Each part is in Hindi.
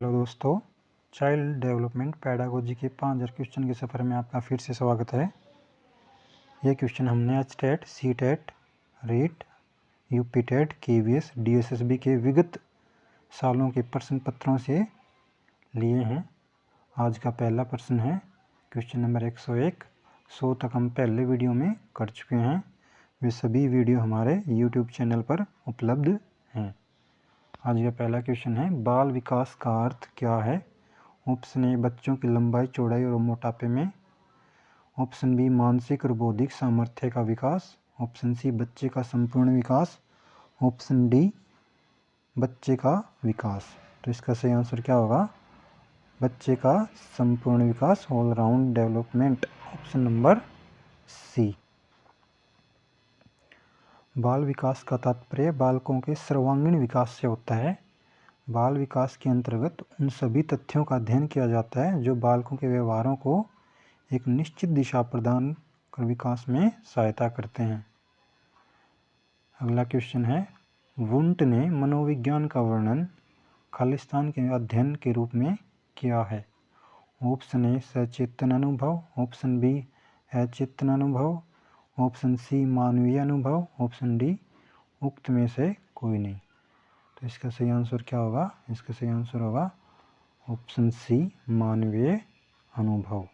हेलो दोस्तों, चाइल्ड डेवलपमेंट पैडागोजी के 5000 क्वेश्चन के सफ़र में आपका फिर से स्वागत है। ये क्वेश्चन हमने HTET, CTET, REET, UPTET, KVS, DSSB के विगत सालों के प्रश्न पत्रों से लिए हैं। आज का पहला प्रश्न है क्वेश्चन नंबर 101। 100 तक हम पहले वीडियो में कर चुके हैं। वे सभी वीडियो हमारे यूट्यूब चैनल पर उपलब्ध हैं। आज का पहला क्वेश्चन है, बाल विकास का अर्थ क्या है? ऑप्शन ए बच्चों की लंबाई, चौड़ाई और मोटापे में। ऑप्शन बी मानसिक और बौद्धिक सामर्थ्य का विकास। ऑप्शन सी बच्चे का संपूर्ण विकास। ऑप्शन डी बच्चे का विकास। तो इसका सही आंसर क्या होगा? बच्चे का संपूर्ण विकास, all round development. Option number C. बाल विकास का तात्पर्य बालकों के सर्वांगीण विकास से होता है। बाल विकास के अंतर्गत उन सभी तथ्यों का अध्ययन किया जाता है जो बालकों के व्यवहारों को एक निश्चित दिशा प्रदान कर विकास में सहायता करते हैं। अगला क्वेश्चन है, वुंट ने मनोविज्ञान का वर्णन खालिस्तान के अध्ययन के रूप में किया है। ऑप्शन ए सचेतन अनुभव। ऑप्शन बी अचेतन अनुभव। ऑप्शन सी मानवीय अनुभव। ऑप्शन डी उक्त में से कोई नहीं। तो इसका सही आंसर क्या होगा? इसका सही आंसर होगा ऑप्शन सी मानवीय अनुभव।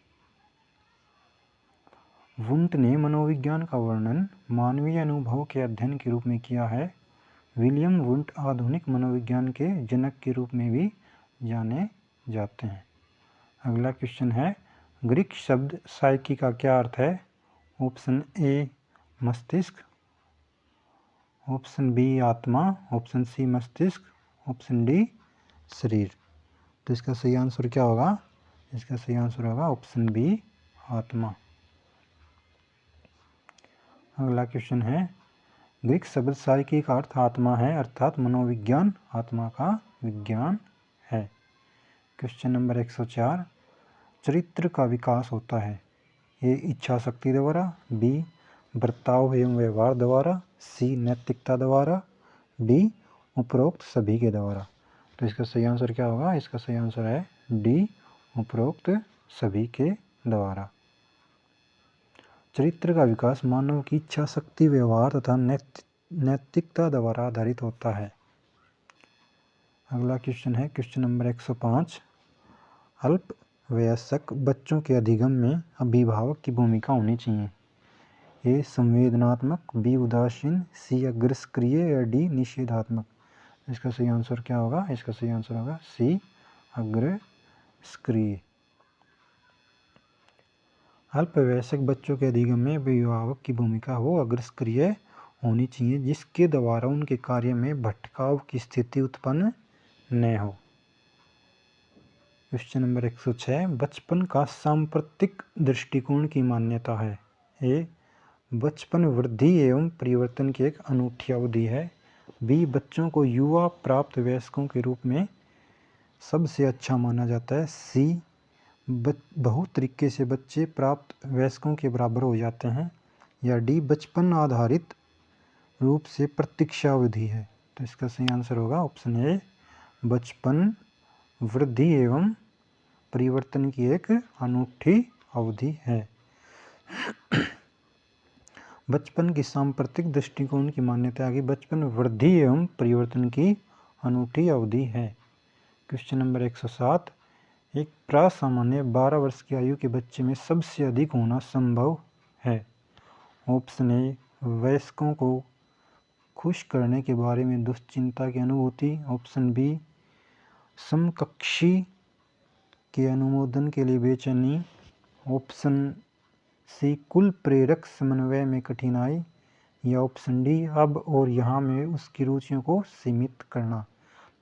वुंट ने मनोविज्ञान का वर्णन मानवीय अनुभव के अध्ययन के रूप में किया है। विलियम वुंट आधुनिक मनोविज्ञान के जनक के रूप में भी जाने जाते हैं। अगला क्वेश्चन है, ग्रीक शब्द साइकी का क्या अर्थ है? ऑप्शन ए मस्तिष्क। ऑप्शन बी आत्मा। ऑप्शन सी मस्तिष्क। ऑप्शन डी शरीर। तो इसका सही आंसर क्या होगा? इसका सही आंसर होगा ऑप्शन बी आत्मा। अगला क्वेश्चन है, ग्रीक शब्द साइकी का अर्थ आत्मा है, अर्थात मनोविज्ञान आत्मा का विज्ञान है। क्वेश्चन नंबर 104, चरित्र का विकास होता है ए इच्छा शक्ति द्वारा, बी बर्ताव एवं व्यवहार द्वारा, सी नैतिकता द्वारा, डी उपरोक्त सभी के द्वारा। तो इसका सही आंसर क्या होगा? इसका सही आंसर है डी उपरोक्त सभी के द्वारा। चरित्र का विकास मानव की इच्छा शक्ति, व्यवहार तथा नैतिकता द्वारा आधारित होता है। अगला क्वेश्चन है क्वेश्चन नंबर 105, अल्प वयस्क बच्चों के अधिगम में अभिभावक की भूमिका होनी चाहिए। ए संवेदनात्मक, बी उदासीन, सी अग्रसक्रिय या डी निषेधात्मक। इसका सही आंसर क्या होगा? इसका सही आंसर होगा सी अग्रसक्रिय। अल्पवयस्क बच्चों के अधिगम में अभिभावक की भूमिका हो अग्रसक्रिय होनी चाहिए, जिसके द्वारा उनके कार्य में भटकाव की स्थिति उत्पन्न न हो। क्वेश्चन नंबर 106, बचपन का सांप्रतिक दृष्टिकोण की मान्यता है। ए बचपन वृद्धि एवं परिवर्तन की एक अनूठी अवधि है। बी बच्चों को युवा प्राप्त वयस्कों के रूप में सबसे अच्छा माना जाता है। सी बहुत तरीके से बच्चे प्राप्त वयस्कों के बराबर हो जाते हैं, या डी बचपन आधारित रूप से प्रतीक्षा अवधि है। तो इसका सही आंसर होगा ऑप्शन ए बचपन वृद्धि एवं परिवर्तन की एक अनूठी अवधि है। बचपन की सांप्रतिक दृष्टिकोण की मान्यता है कि बचपन वृद्धि एवं परिवर्तन की अनूठी अवधि है। क्वेश्चन नंबर 107, एक प्रासामान्य 12 वर्ष की आयु के बच्चे में सबसे अधिक होना संभव है। ऑप्शन ए वयस्कों को खुश करने के बारे में दुश्चिंता की अनुभूति। ऑप्शन बी समकक्षी के अनुमोदन के लिए बेचैनी। ऑप्शन सी कुल प्रेरक समन्वय में कठिनाई, या ऑप्शन डी अब और यहाँ में उसकी रुचियों को सीमित करना।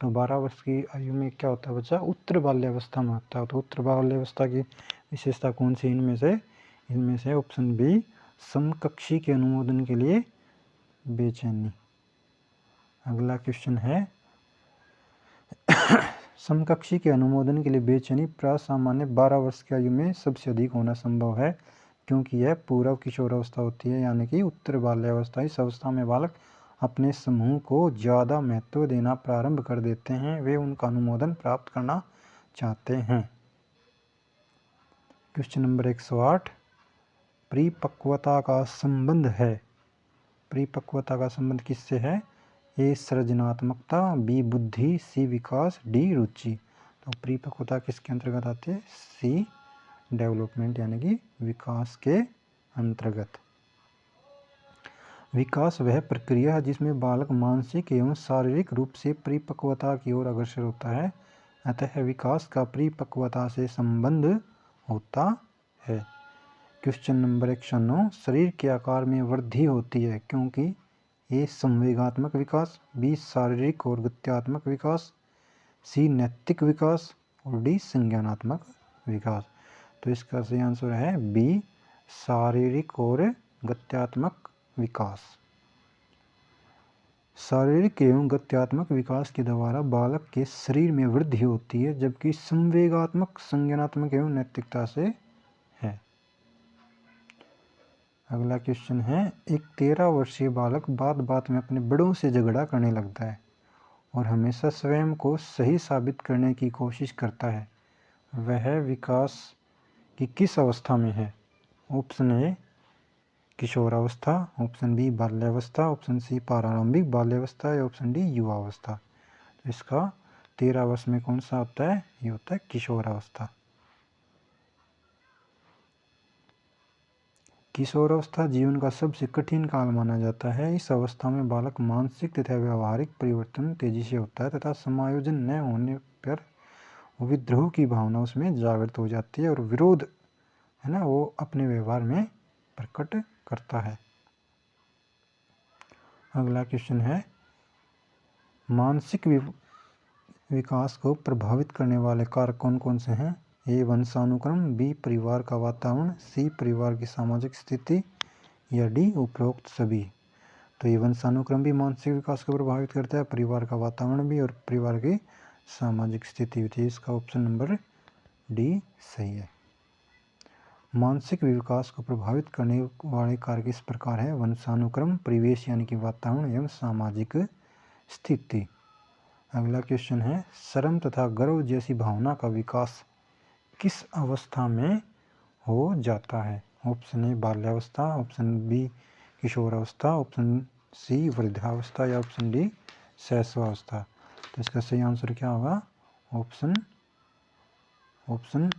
तो 12 वर्ष की आयु में क्या होता है बच्चा? उत्तर बाल्यावस्था में होता है। तो उत्तर बाल्यावस्था की विशेषता कौन सी इनमें से ऑप्शन बी समकक्षी के अनुमोदन के लिए बेचैनी। अगला क्वेश्चन है, समकक्षी के अनुमोदन के लिए बेचैनी प्रासामान्य 12 वर्ष की आयु में सबसे अधिक होना संभव है, क्योंकि यह पूर्व किशोरावस्था होती है, यानी कि उत्तर बाल्यावस्था। इस अवस्था में बालक अपने समूह को ज़्यादा महत्व देना प्रारंभ कर देते हैं। वे उनका अनुमोदन प्राप्त करना चाहते हैं। क्वेश्चन नंबर 108, परिपक्वता का संबंध है। परिपक्वता का संबंध किससे है? ए सृजनात्मकता, बी बुद्धि, सी विकास, डी रुचि। तो परिपक्वता किसके अंतर्गत आते हैं? सी डेवलपमेंट यानी कि विकास के अंतर्गत। विकास वह प्रक्रिया है जिसमें बालक मानसिक एवं शारीरिक रूप से परिपक्वता की ओर अग्रसर होता है, अतः विकास का परिपक्वता से संबंध होता है। क्वेश्चन नंबर 109, शरीर के आकार में वृद्धि होती है क्योंकि ए संवेगात्मक विकास, बी शारीरिक और गत्यात्मक विकास, सी नैतिक विकास और डी संज्ञानात्मक विकास। तो इसका सही आंसर है बी शारीरिक और गत्यात्मक विकास। शारीरिक एवं गत्यात्मक विकास के द्वारा बालक के शरीर में वृद्धि होती है, जबकि संवेगात्मक, संज्ञानात्मक एवं नैतिकता से है। अगला क्वेश्चन है, एक 13 वर्षीय बालक बात बात में अपने बड़ों से झगड़ा करने लगता है और हमेशा स्वयं को सही साबित करने की कोशिश करता है। वह विकास की किस अवस्था में है? ऑप्शन ए किशोरावस्था, ऑप्शन बी बाल्यावस्था, ऑप्शन सी प्रारंभिक बाल्यावस्था या ऑप्शन डी युवावस्था। तो इसका 13 वर्ष में कौन सा होता है? ये होता है किशोरावस्था। किशोरावस्था जीवन का सबसे कठिन काल माना जाता है। इस अवस्था में बालक मानसिक तथा व्यवहारिक परिवर्तन तेजी से होता है तथा समायोजन न होने पर विद्रोह की भावना उसमें जागृत हो जाती है और विरोध है ना वो अपने व्यवहार में प्रकट करता है। अगला क्वेश्चन है, मानसिक विकास को प्रभावित करने वाले कारक कौन कौन से हैं? ए वंशानुक्रम, बी परिवार का वातावरण, सी परिवार की सामाजिक स्थिति या डी उपरोक्त सभी। तो ये वंशानुक्रम भी मानसिक विकास को प्रभावित करता है, परिवार का वातावरण भी और परिवार की सामाजिक स्थिति भी। इसका ऑप्शन नंबर डी सही है। मानसिक विकास को प्रभावित करने वाले कारक इस प्रकार है: वंशानुक्रम, परिवेश यानी कि वातावरण एवं सामाजिक स्थिति। अगला क्वेश्चन है, शर्म तथा गर्व जैसी भावना का विकास किस अवस्था में हो जाता है? ऑप्शन ए बाल्यावस्था, ऑप्शन बी किशोरावस्था, ऑप्शन सी वृद्धावस्था या ऑप्शन डी शैशवावस्था। तो इसका सही आंसर क्या होगा? ऑप्शन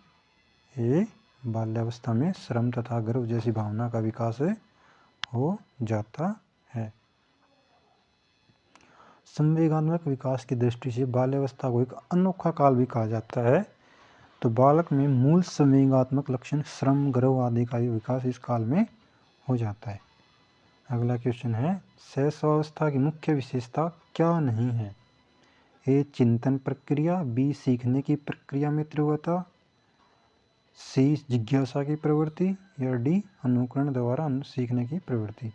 ए बाल्यावस्था में शर्म तथा गर्व जैसी भावना का विकास हो जाता है। संवेगात्मक विकास की दृष्टि से बाल्यावस्था को एक अनोखा काल भी कहा जाता है। तो बालक में मूल संवेगात्मक लक्षण श्रम, गर्व आदि का विकास इस काल में हो जाता है। अगला क्वेश्चन है, शैशवावस्था की मुख्य विशेषता क्या नहीं है? ए चिंतन प्रक्रिया, बी सीखने की प्रक्रिया में तीव्रता, सी जिज्ञासा की प्रवृत्ति या डी अनुकरण द्वारा सीखने की प्रवृत्ति।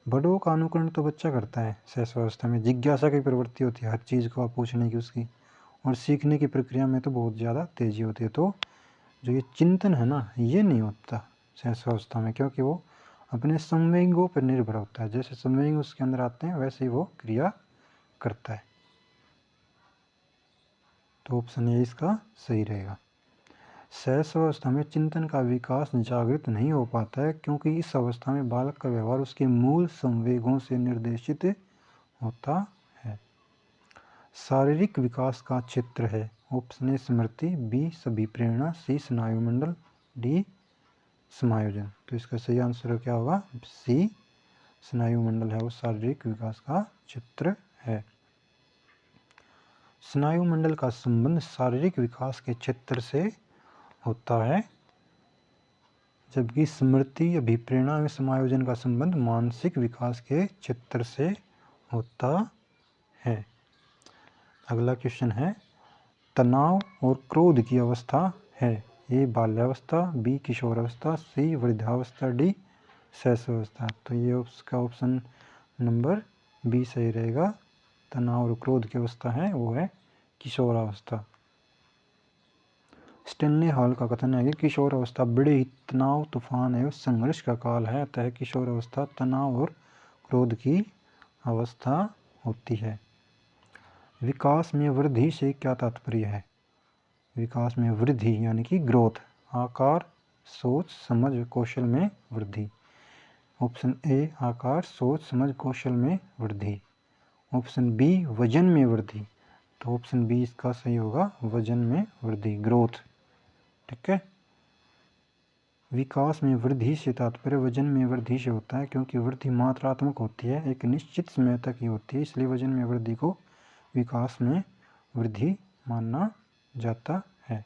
बड़ों का अनुकरण तो बच्चा करता है शैशवावस्था में, जिज्ञासा की प्रवृत्ति होती है हर चीज़ को आप पूछने की उसकी, और सीखने की प्रक्रिया में तो बहुत ज़्यादा तेज़ी होती है। तो जो ये चिंतन है ना, ये नहीं होता शैशवावस्था में, क्योंकि वो अपने संवेगों पर निर्भर होता है। जैसे संवेग उसके अंदर आते हैं वैसे ही वो क्रिया करता है। तो ऑप्शन ए इसका सही रहेगा। शैशवावस्था में चिंतन का विकास जागृत नहीं हो पाता है क्योंकि इस अवस्था में बालक का व्यवहार उसके मूल संवेगों से निर्देशित होता है। शारीरिक विकास का क्षेत्र है। ऑप्शन ए स्मृति, बी सभी प्रेरणा, सी स्नायुमंडल, डी समायोजन। तो इसका सही आंसर क्या होगा? सी स्नायुमंडल है वो शारीरिक विकास का क्षेत्र है। स्नायुमंडल का संबंध शारीरिक विकास के क्षेत्र से होता है, जबकि स्मृति, अभिप्रेरणा में समायोजन का संबंध मानसिक विकास के क्षेत्र से होता है। अगला क्वेश्चन है, तनाव और क्रोध की अवस्था है। ए बाल्यावस्था, बी किशोरावस्था, सी वृद्धावस्था, डी शैशवावस्था। तो ये उसका ऑप्शन नंबर बी सही रहेगा। तनाव और क्रोध की अवस्था है वो है किशोरावस्था। स्टेनली हॉल का कथन है कि किशोर अवस्था बड़े ही तनाव, तूफान एवं संघर्ष का काल है, अतः किशोर अवस्था तनाव और क्रोध की अवस्था होती है। विकास में वृद्धि से क्या तात्पर्य है? विकास में वृद्धि यानी कि ग्रोथ। आकार, सोच, समझ, कौशल में वृद्धि। ऑप्शन ए आकार, सोच, समझ, कौशल में वृद्धि। ऑप्शन बी वजन में वृद्धि। तो ऑप्शन बी इसका सही होगा, वजन में वृद्धि, ग्रोथ। ठीक है। विकास में वृद्धि से तात्पर्य वजन में वृद्धि से होता है, क्योंकि वृद्धि मात्रात्मक होती है, एक निश्चित समय तक ही होती है, इसलिए वजन में वृद्धि को विकास में वृद्धि माना जाता है।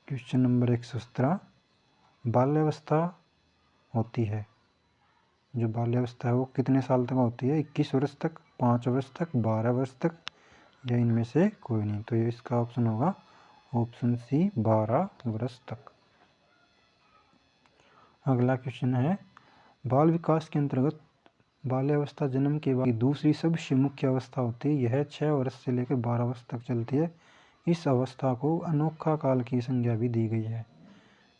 क्वेश्चन नंबर 117, बाल्यावस्था होती है, जो बाल्यावस्था है वो कितने साल तक होती है? 21 वर्ष तक, 5 वर्ष तक, 12 वर्ष तक, या इनमें से कोई नहीं। तो ये इसका ऑप्शन होगा ऑप्शन सी, 12 वर्ष तक। अगला क्वेश्चन है, बाल विकास के अंतर्गत बाल्यावस्था जन्म के बाद दूसरी सबसे मुख्य अवस्था होती है। यह 6 वर्ष से लेकर 12 वर्ष तक चलती है। इस अवस्था को अनोखा काल की संज्ञा भी दी गई है।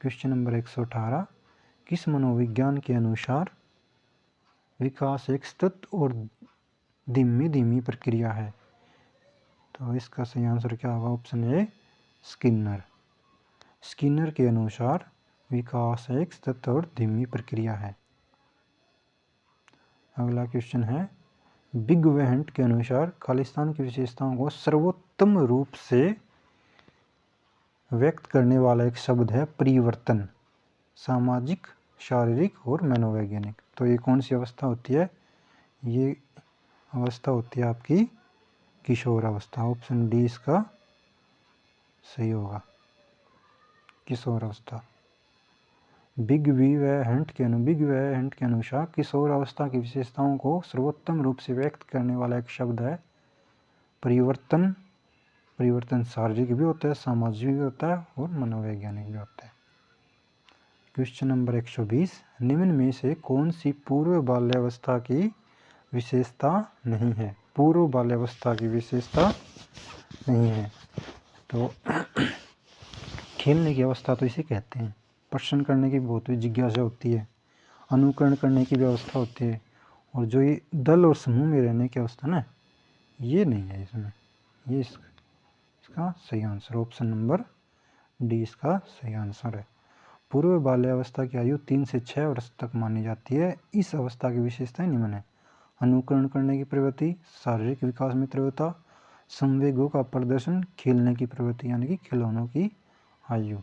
क्वेश्चन नंबर 118, किस मनोविज्ञान के अनुसार विकास एक सतत और धीमी धीमी प्रक्रिया है? तो इसका सही आंसर क्या होगा? Option A Skinner. स्किनर के अनुसार विकास एक सतत और धीमी प्रक्रिया है। अगला क्वेश्चन है, बिग वेहंट के अनुसार खालिस्तान की विशेषताओं को सर्वोत्तम रूप से व्यक्त करने वाला एक शब्द है परिवर्तन, सामाजिक, शारीरिक और मनोवैज्ञानिक। तो ये कौन सी अवस्था होती है? ये अवस्था होती है आपकी किशोर अवस्था। ऑप्शन डी इसका सही होगा, किशोर अवस्था। बिग वेहंट के अनुसार किशोर अवस्था की विशेषताओं को सर्वोत्तम रूप से व्यक्त करने वाला एक शब्द है परिवर्तन। परिवर्तन शारीरिक भी होता है, सामाजिक भी होता है और मनोवैज्ञानिक भी होता है। क्वेश्चन नंबर 120, निम्न में से कौन सी पूर्व बाल्यावस्था की विशेषता नहीं है? पूर्व बाल्यावस्था की विशेषता नहीं है। तो खेलने की अवस्था तो इसे कहते हैं। प्रश्न करने की बहुत जिज्ञासा होती है, अनुकरण करने की व्यवस्था होती है, और जो ये दल और समूह में रहने की अवस्था ना, ये नहीं है इसमें। ये इसका सही आंसर ऑप्शन नंबर डी इसका सही आंसर है। पूर्व बाल्यावस्था की आयु 3 से 6 वर्ष तक मानी जाती है। इस अवस्था की विशेषताएं निम्न है: अनुकरण करने की प्रवृत्ति, शारीरिक विकास में तीव्रता, संवेगों का प्रदर्शन, खेलने की प्रवृत्ति यानी कि खिलौनों की आयु।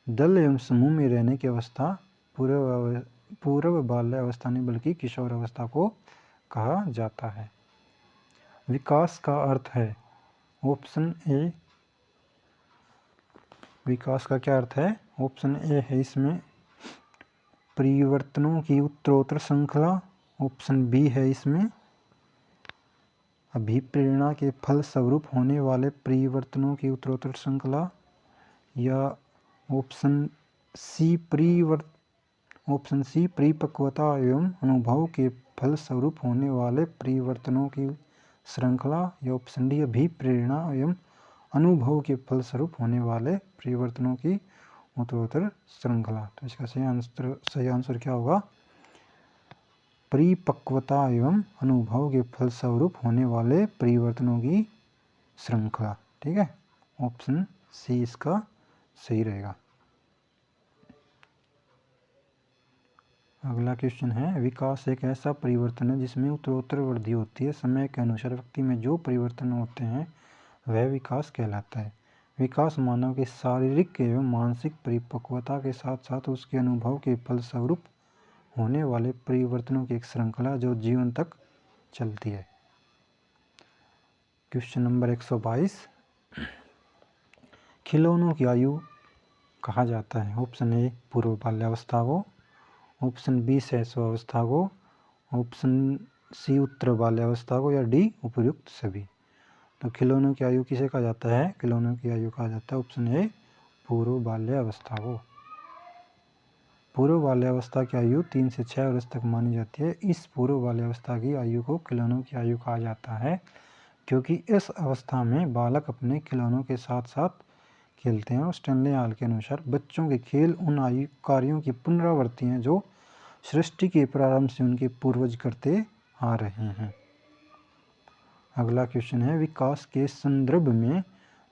दल एवं समूह में रहने की अवस्था पूर्व बाल्यावस्था नहीं बल्कि किशोर अवस्था को कहा जाता है। विकास का अर्थ है, ऑप्शन ए, विकास का क्या अर्थ है? ऑप्शन ए है इसमें परिवर्तनों की उत्तरोत्तर श्रृंखला। ऑप्शन बी है इसमें अभिप्रेरणा के फल स्वरूप होने वाले परिवर्तनों की उत्तरोत्तर श्रृंखला, या ऑप्शन सी परिपक्वता एवं अनुभव के फल स्वरूप होने वाले परिवर्तनों की श्रृंखला, या ऑप्शन डी अभिप्रेरणा एवं अनुभव के फलस्वरूप होने वाले परिवर्तनों की उत्तरोत्तर श्रृंखला। तो इसका सही आंसर क्या होगा? परिपक्वता एवं अनुभव के फलस्वरूप होने वाले परिवर्तनों की श्रृंखला। ठीक है, ऑप्शन सी इसका सही रहेगा। अगला क्वेश्चन है, विकास एक ऐसा परिवर्तन है जिसमें उत्तरोत्तर वृद्धि होती है। समय के अनुसार व्यक्ति में जो परिवर्तन होते हैं वह विकास कहलाता है। विकास मानव के शारीरिक एवं मानसिक परिपक्वता के साथ साथ उसके अनुभव के फलस्वरूप होने वाले परिवर्तनों की एक श्रृंखला जो जीवन तक चलती है। क्वेश्चन नंबर 122, खिलौनों की आयु कहा जाता है? ऑप्शन ए पूर्व बाल्यावस्था को, ऑप्शन बी शैशवावस्था को, ऑप्शन सी उत्तर बाल्यावस्था को, या डी उपर्युक्त सभी। तो खिलौनों की आयु किसे कहा जाता है? खिलौनों की आयु कहा जाता है ऑप्शन ए पूर्व बाल्यावस्था को। पूर्व बाल्यावस्था की आयु 3 से 6 वर्ष तक मानी जाती है। इस पूर्व बाल्यावस्था की आयु को खिलौनों की आयु कहा जाता है क्योंकि इस अवस्था में बालक अपने खिलौनों के साथ साथ खेलते हैं। और स्टैनले हॉल के अनुसार बच्चों के खेल उन आयु कार्यों की पुनरावृत्ति हैं जो सृष्टि के प्रारंभ से उनके पूर्वज करते आ रहे हैं। अगला क्वेश्चन है, विकास के संदर्भ में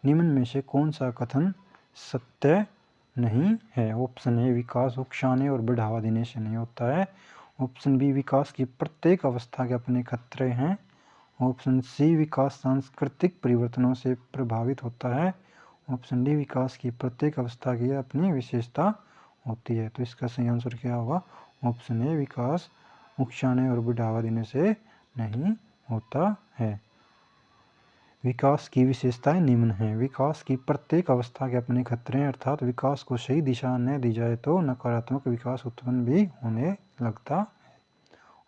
निम्न में से कौन सा कथन सत्य नहीं है? ऑप्शन ए, विकास उकसाने और बढ़ावा देने से नहीं होता है। ऑप्शन बी, विकास की प्रत्येक अवस्था के अपने खतरे हैं। ऑप्शन सी, विकास सांस्कृतिक परिवर्तनों से प्रभावित होता है। ऑप्शन डी, विकास की प्रत्येक अवस्था की अपनी विशेषता होती है। तो इसका सही आंसर क्या होगा? ऑप्शन ए, विकास उकसाने और बढ़ावा देने से नहीं होता है। विकास की विशेषताएं निम्न हैं। विकास की प्रत्येक अवस्था के अपने खतरे हैं, अर्थात विकास को सही दिशा न दी जाए तो नकारात्मक विकास उत्पन्न भी होने लगता है।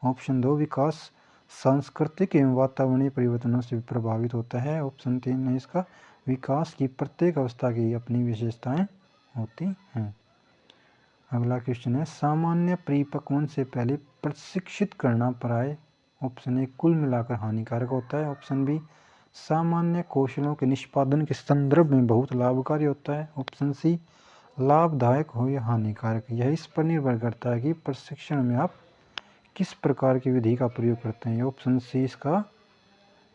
ऑप्शन 2, विकास सांस्कृतिक एवं वातावरणीय परिवर्तनों से प्रभावित होता है। ऑप्शन 3 है इसका, विकास की प्रत्येक अवस्था की अपनी विशेषताएं होती हैं। अगला क्वेश्चन है, सामान्य परिपक्वन से पहले प्रशिक्षित करना प्राय ऑप्शन ए, कुल मिलाकर हानिकारक होता है। ऑप्शन बी, सामान्य कौशलों के निष्पादन के संदर्भ में बहुत लाभकारी होता है। ऑप्शन सी, लाभदायक हो या हानिकारक। यह इस पर निर्भर करता है कि प्रशिक्षण में आप किस प्रकार की विधि का प्रयोग करते हैं। ऑप्शन सी इसका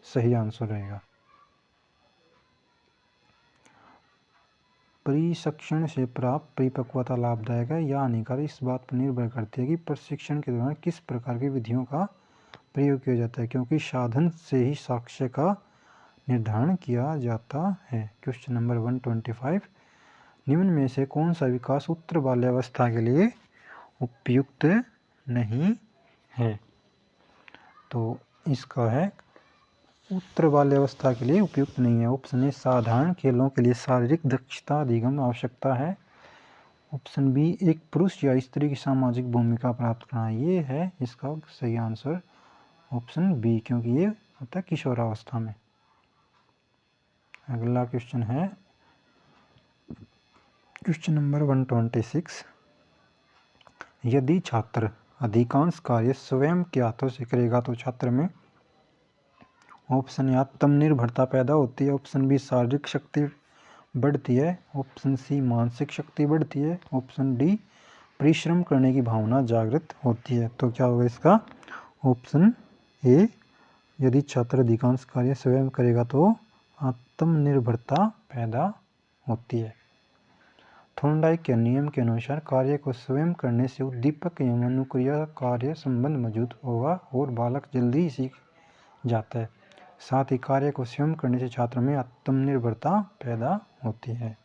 सही आंसर रहेगा। प्रशिक्षण से प्राप्त परिपक्वता लाभदायक है या हानिकारक, इस बात पर निर्भर करती है कि प्रशिक्षण के दौरान किस प्रकार की विधियों का प्रयोग किया जाता है, क्योंकि साधन से ही साक्ष्य का निर्धारण किया जाता है। क्वेश्चन नंबर 125, निम्न में से कौन सा विकास उत्तर बाल्यावस्था के लिए उपयुक्त नहीं है? तो इसका है उत्तर बाल्यावस्था के लिए उपयुक्त नहीं है। ऑप्शन ए, साधारण खेलों के लिए शारीरिक दक्षता अधिगम आवश्यकता है। ऑप्शन बी, एक पुरुष या स्त्री की सामाजिक भूमिका प्राप्त करना, ये है इसका सही आंसर। ऑप्शन बी, क्योंकि ये होता है किशोरावस्था में। अगला क्वेश्चन है क्वेश्चन नंबर 126, यदि छात्र अधिकांश कार्य स्वयं के हाथों से करेगा तो छात्र में ऑप्शन ए, आत्मनिर्भरता पैदा होती है। ऑप्शन बी, शारीरिक शक्ति बढ़ती है। ऑप्शन सी, मानसिक शक्ति बढ़ती है। ऑप्शन डी, परिश्रम करने की भावना जागृत होती है। तो क्या होगा इसका? ऑप्शन ए, यदि छात्र अधिकांश कार्य स्वयं करेगा तो आत्मनिर्भरता पैदा होती है। थॉर्नडाइक के नियम के अनुसार कार्य को स्वयं करने से उद्दीपक एवं अनुक्रिया कार्य संबंध मौजूद होगा और बालक जल्दी ही सीख जाता है। साथ ही कार्य को स्वयं करने से छात्र में आत्मनिर्भरता पैदा होती है।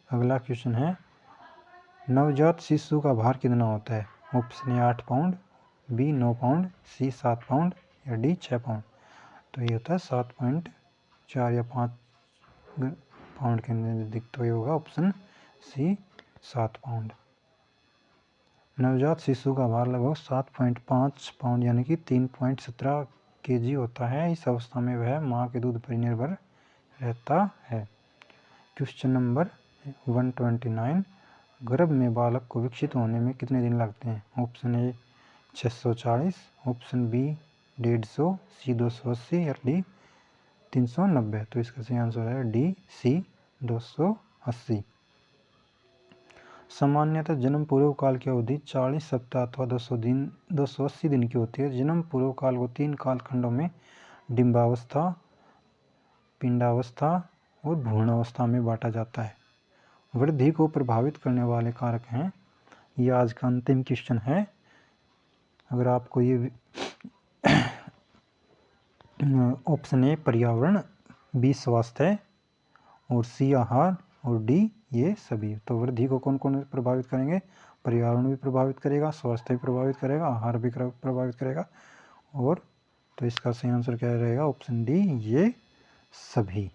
अगला क्वेश्चन है, नवजात शिशु का भार कितना होता है? Option A, 8 pound, B 9 pound, C 7 pound या डी 6 पाउंड। तो ये होता है 7.4 या 5 पाउंड के नजदीक। तो ये होगा ऑप्शन सी 7 पाउंड। नवजात शिशु का भार लगभग 7.5 पाउंड यानी कि 3.17 kg होता है। इस अवस्था में वह माँ के दूध पर निर्भर रहता है। क्वेश्चन नंबर 129, गर्भ में बालक को विकसित होने में कितने दिन लगते हैं? ऑप्शन ए, 640, ऑप्शन बी 150, सी 280 या डी 390। तो इसका सही आंसर है डी सी 280। सामान्यतः जन्म पूर्व काल की अवधि 40 सप्ताह अथवा 280 दिन की होती है। जन्म पूर्व काल को 3 कालखंडों में डिंबावस्था, पिंडावस्था और भ्रूणावस्था में बांटा जाता है। वृद्धि को प्रभावित करने वाले कारक हैं। ये आज का अंतिम क्वेश्चन है। अगर आपको ये ऑप्शन ए पर्यावरण, बी स्वास्थ्य और सी आहार और डी ये सभी। तो वृद्धि को कौन कौन प्रभावित करेंगे? पर्यावरण भी प्रभावित करेगा, स्वास्थ्य भी प्रभावित करेगा, आहार भी प्रभावित करेगा। और तो इसका सही आंसर क्या रहेगा? ऑप्शन डी ये सभी।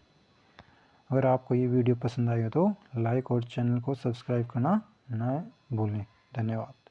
अगर आपको ये वीडियो पसंद आई हो तो लाइक और चैनल को सब्सक्राइब करना न भूलें। धन्यवाद।